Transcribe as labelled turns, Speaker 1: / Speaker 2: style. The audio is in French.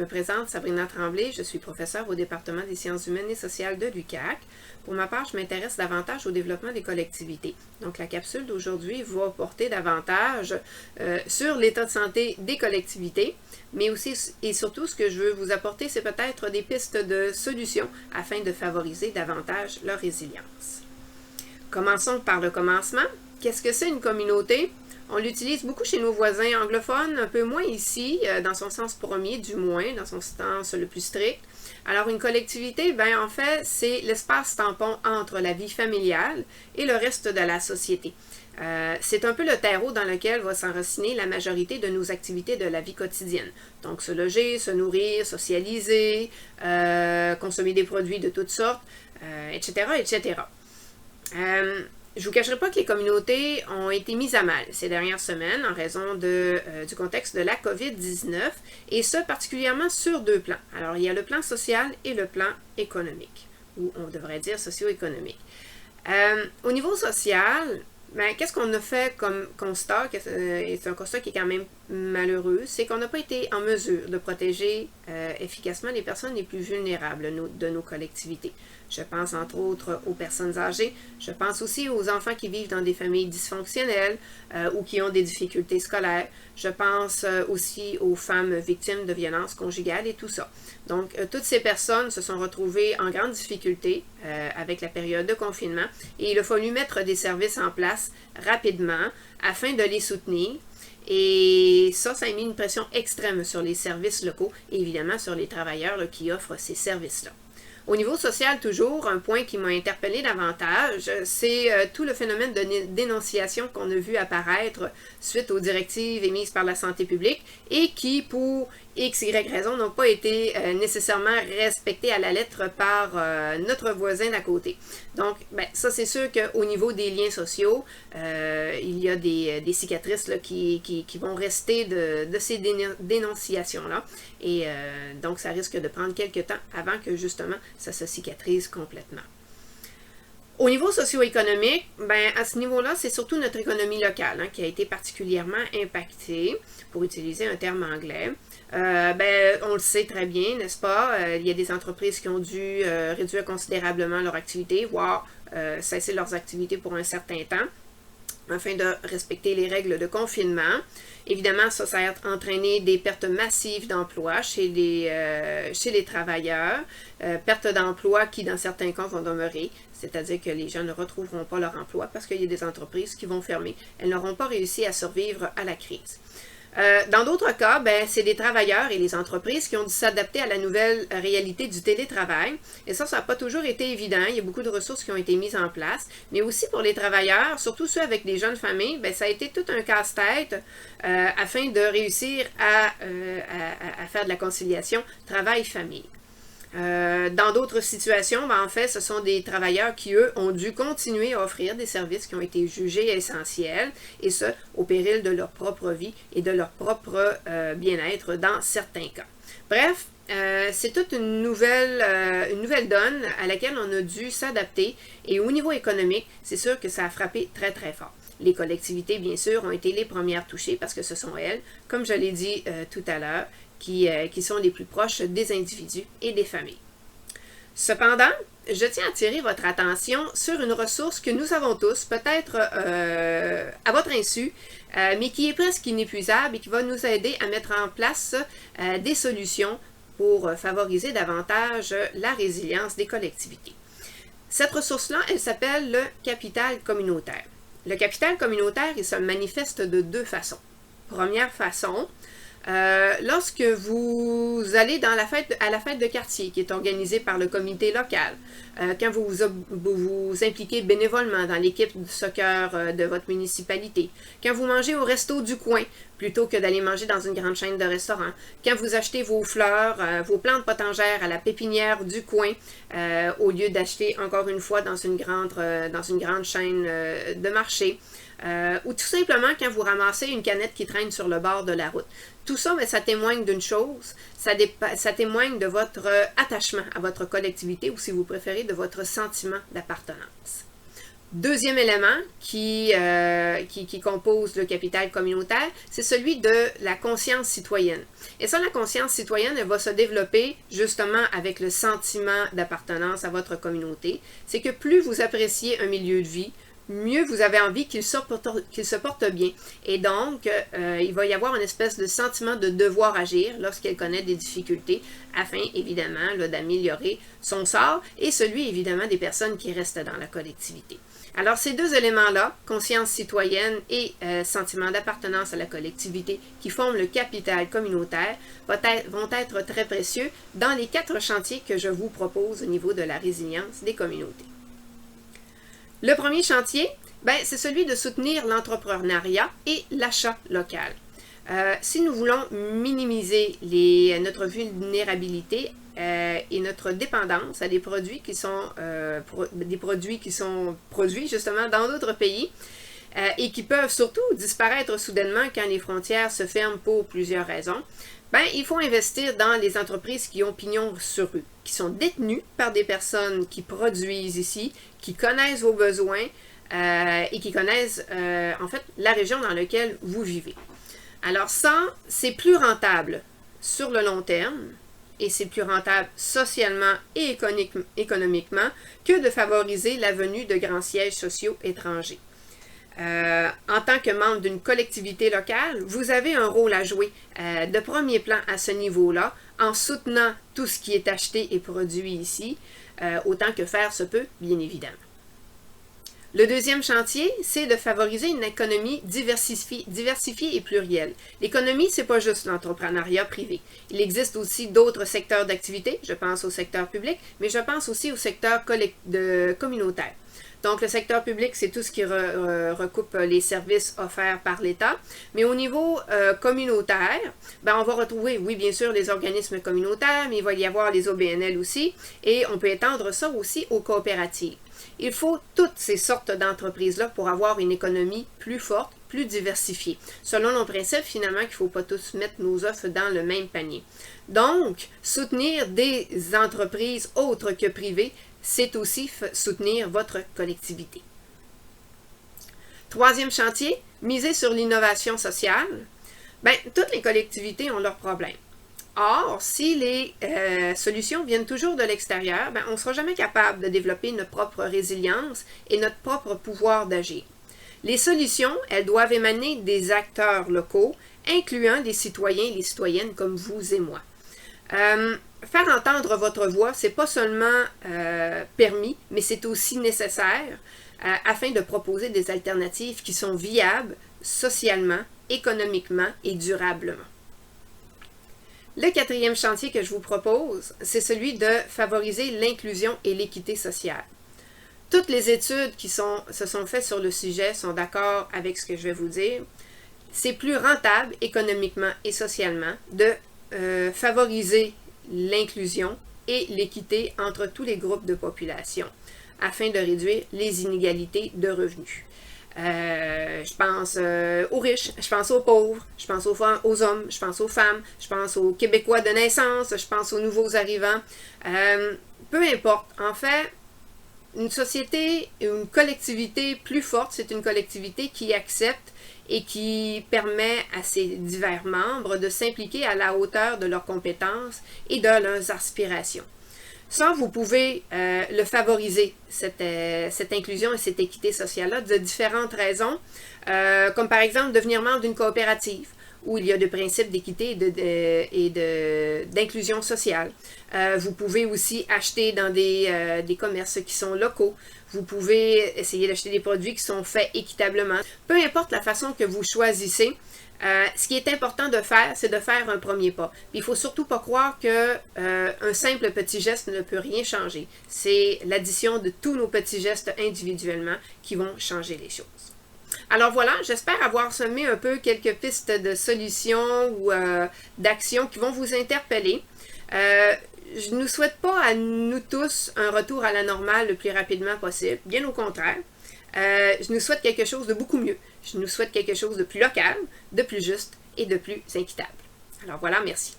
Speaker 1: présente Sabrina Tremblay, je suis professeure au département des sciences humaines et sociales de l'UQAC. Pour ma part, je m'intéresse davantage au développement des collectivités. Donc la capsule d'aujourd'hui va porter davantage sur l'état de santé des collectivités, mais aussi et surtout ce que je veux vous apporter, c'est peut-être des pistes de solutions afin de favoriser davantage leur résilience. Commençons par le commencement. Qu'est-ce que c'est une communauté? On l'utilise beaucoup chez nos voisins anglophones, un peu moins ici, dans son sens premier, du moins, dans son sens le plus strict. Alors, une collectivité, en fait, c'est l'espace tampon entre la vie familiale et le reste de la société. C'est un peu le terreau dans lequel va s'enraciner la majorité de nos activités de la vie quotidienne. Donc, se loger, se nourrir, socialiser, consommer des produits de toutes sortes, etc., etc. Je ne vous cacherai pas que les communautés ont été mises à mal ces dernières semaines en raison du contexte de la COVID-19, et ça particulièrement sur deux plans. Alors, il y a le plan social et le plan économique, ou on devrait dire socio-économique. Au niveau social, qu'est-ce qu'on a fait comme constat, et c'est un constat qui est quand même malheureux, c'est qu'on n'a pas été en mesure de protéger efficacement les personnes les plus vulnérables de nos collectivités. Je pense entre autres aux personnes âgées, je pense aussi aux enfants qui vivent dans des familles dysfonctionnelles ou qui ont des difficultés scolaires, je pense aussi aux femmes victimes de violences conjugales et tout ça. Donc, toutes ces personnes se sont retrouvées en grande difficulté avec la période de confinement et il a fallu mettre des services en place rapidement afin de les soutenir. Et ça a mis une pression extrême sur les services locaux et évidemment sur les travailleurs qui offrent ces services-là. Au niveau social, toujours, un point qui m'a interpellé davantage, c'est tout le phénomène de dénonciation qu'on a vu apparaître suite aux directives émises par la santé publique et qui, pour X, Y raison, n'ont pas été nécessairement respectées à la lettre par notre voisin d'à côté. Donc, ça, c'est sûr qu'au niveau des liens sociaux, il y a des cicatrices là, qui vont rester de ces dénonciations-là. Et donc, ça risque de prendre quelques temps avant que, justement, ça se cicatrise complètement. Au niveau socio-économique, à ce niveau-là, c'est surtout notre économie locale qui a été particulièrement impactée, pour utiliser un terme anglais. On le sait très bien, n'est-ce pas? Il y a des entreprises qui ont dû réduire considérablement leur activité, voire cesser leurs activités pour un certain temps, afin de respecter les règles de confinement. Évidemment, ça a entraîné des pertes massives d'emplois chez les travailleurs, pertes d'emplois qui, dans certains cas, vont demeurer, c'est-à-dire que les gens ne retrouveront pas leur emploi parce qu'il y a des entreprises qui vont fermer. Elles n'auront pas réussi à survivre à la crise. Dans d'autres cas, c'est les travailleurs et les entreprises qui ont dû s'adapter à la nouvelle réalité du télétravail. Et ça n'a pas toujours été évident. Il y a beaucoup de ressources qui ont été mises en place. Mais aussi pour les travailleurs, surtout ceux avec des jeunes familles, ça a été tout un casse-tête afin de réussir à faire de la conciliation travail-famille. Dans d'autres situations, en fait, ce sont des travailleurs qui, eux, ont dû continuer à offrir des services qui ont été jugés essentiels, et ce, au péril de leur propre vie et de leur propre bien-être dans certains cas. Bref, c'est toute une nouvelle donne à laquelle on a dû s'adapter, et au niveau économique, c'est sûr que ça a frappé très très fort. Les collectivités, bien sûr, ont été les premières touchées parce que ce sont elles, comme je l'ai dit tout à l'heure, qui sont les plus proches des individus et des familles. Cependant, je tiens à attirer votre attention sur une ressource que nous avons tous, peut-être à votre insu, mais qui est presque inépuisable et qui va nous aider à mettre en place des solutions pour favoriser davantage la résilience des collectivités. Cette ressource-là, elle s'appelle le capital communautaire. Le capital communautaire, il se manifeste de deux façons. Première façon, lorsque vous allez à la fête de quartier qui est organisée par le comité local, quand vous vous impliquez bénévolement dans l'équipe de soccer de votre municipalité, quand vous mangez au resto du coin plutôt que d'aller manger dans une grande chaîne de restaurants, quand vous achetez vos fleurs, vos plantes potagères à la pépinière du coin, au lieu d'acheter encore une fois dans une grande chaîne de marché, ou tout simplement quand vous ramassez une canette qui traîne sur le bord de la route. Tout ça, ça témoigne d'une chose, ça témoigne de votre attachement à votre collectivité ou si vous préférez, de votre sentiment d'appartenance. Deuxième élément qui compose le capital communautaire, c'est celui de la conscience citoyenne. Et ça, la conscience citoyenne, elle va se développer justement avec le sentiment d'appartenance à votre communauté. C'est que plus vous appréciez un milieu de vie, mieux vous avez envie qu'il se porte bien. Et donc, il va y avoir une espèce de sentiment de devoir agir lorsqu'elle connaît des difficultés, afin évidemment d'améliorer son sort et celui évidemment des personnes qui restent dans la collectivité. Alors ces deux éléments-là, conscience citoyenne et sentiment d'appartenance à la collectivité qui forment le capital communautaire, vont être très précieux dans les 4 chantiers que je vous propose au niveau de la résilience des communautés. Le premier chantier, c'est celui de soutenir l'entrepreneuriat et l'achat local. Si nous voulons minimiser notre vulnérabilité et notre dépendance à des produits qui sont produits justement dans d'autres pays et qui peuvent surtout disparaître soudainement quand les frontières se ferment pour plusieurs raisons, il faut investir dans les entreprises qui ont pignon sur rue, qui sont détenues par des personnes qui produisent ici, qui connaissent vos besoins et qui connaissent en fait la région dans laquelle vous vivez. Alors ça, c'est plus rentable sur le long terme et c'est plus rentable socialement et économiquement que de favoriser la venue de grands sièges sociaux étrangers. En tant que membre d'une collectivité locale, vous avez un rôle à jouer de premier plan à ce niveau-là, en soutenant tout ce qui est acheté et produit ici, autant que faire se peut, bien évidemment. Le deuxième chantier, c'est de favoriser une économie diversifiée et plurielle. L'économie, c'est pas juste l'entrepreneuriat privé. Il existe aussi d'autres secteurs d'activité, je pense au secteur public, mais je pense aussi au secteur communautaire. Donc, le secteur public, c'est tout ce qui recoupe les services offerts par l'État. Mais au niveau communautaire, on va retrouver, oui, bien sûr, les organismes communautaires, mais il va y avoir les OBNL aussi. Et on peut étendre ça aussi aux coopératives. Il faut toutes ces sortes d'entreprises-là pour avoir une économie plus forte, plus diversifiée. Selon le principe, finalement, qu'il ne faut pas tous mettre nos œufs dans le même panier. Donc, soutenir des entreprises autres que privées, c'est aussi soutenir votre collectivité. Troisième chantier, miser sur l'innovation sociale. Toutes les collectivités ont leurs problèmes. Or, si les solutions viennent toujours de l'extérieur, on ne sera jamais capable de développer notre propre résilience et notre propre pouvoir d'agir. Les solutions, elles doivent émaner des acteurs locaux, incluant les citoyens et les citoyennes comme vous et moi. Faire entendre votre voix, c'est pas seulement permis, mais c'est aussi nécessaire afin de proposer des alternatives qui sont viables socialement, économiquement et durablement. Le quatrième chantier que je vous propose, c'est celui de favoriser l'inclusion et l'équité sociale. Toutes les études qui se sont faites sur le sujet sont d'accord avec ce que je vais vous dire. C'est plus rentable économiquement et socialement de favoriser l'inclusion et l'équité entre tous les groupes de population afin de réduire les inégalités de revenus. Je pense aux riches, je pense aux pauvres, je pense aux hommes, je pense aux femmes, je pense aux Québécois de naissance, je pense aux nouveaux arrivants. Peu importe. En fait, une société, une collectivité plus forte, c'est une collectivité qui accepte et qui permet à ses divers membres de s'impliquer à la hauteur de leurs compétences et de leurs aspirations. Ça, vous pouvez le favoriser, cette inclusion et cette équité sociale-là, de différentes raisons, comme par exemple devenir membre d'une coopérative, où il y a des principes d'équité et d'inclusion sociale. Vous pouvez aussi acheter dans des commerces qui sont locaux. Vous pouvez essayer d'acheter des produits qui sont faits équitablement. Peu importe la façon que vous choisissez, ce qui est important de faire, c'est de faire un premier pas. Puis il ne faut surtout pas croire qu'un simple petit geste ne peut rien changer. C'est l'addition de tous nos petits gestes individuellement qui vont changer les choses. Alors voilà, j'espère avoir semé un peu quelques pistes de solutions ou d'actions qui vont vous interpeller. Je ne nous souhaite pas à nous tous un retour à la normale le plus rapidement possible, bien au contraire. Je nous souhaite quelque chose de beaucoup mieux. Je nous souhaite quelque chose de plus local, de plus juste et de plus équitable. Alors voilà, merci.